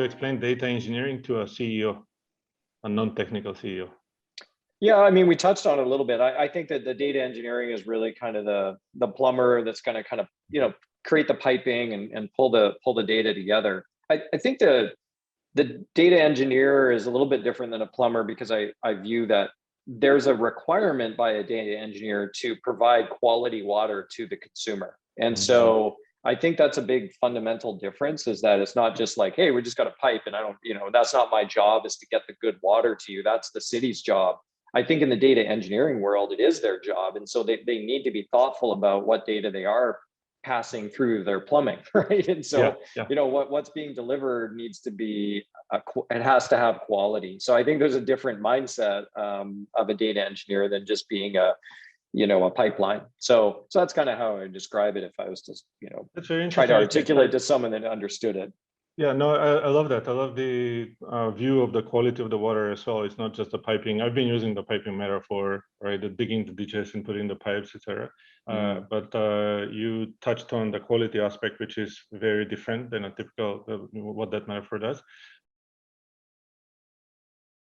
you explain data engineering to a CEO, a non-technical CEO? Yeah, I mean, we touched on it a little bit. I think that the data engineering is really kind of the plumber that's going to kind of, you know, create the piping and pull the data together. I think the data engineer is a little bit different than a plumber, because I view that there's a requirement by a data engineer to provide quality water to the consumer. And so I think that's a big fundamental difference, is that it's not just like, hey, we just got a pipe and I don't, you know, that's not my job, is to get the good water to you. That's the city's job. I think in the data engineering world, it is their job. And so they need to be thoughtful about what data they are passing through their plumbing, right? And so, you know, what's being delivered needs to be, it has to have quality. So I think there's a different mindset of a data engineer than just being a, you know, a pipeline. So that's kind of how I describe it if I was to, you know, try to articulate to someone that understood it. Yeah, no, I love that. I love the view of the quality of the water as well. It's not just the piping. I've been using the piping metaphor, right? The digging the ditches and putting the pipes, etc. But you touched on the quality aspect, which is very different than a typical what that metaphor does.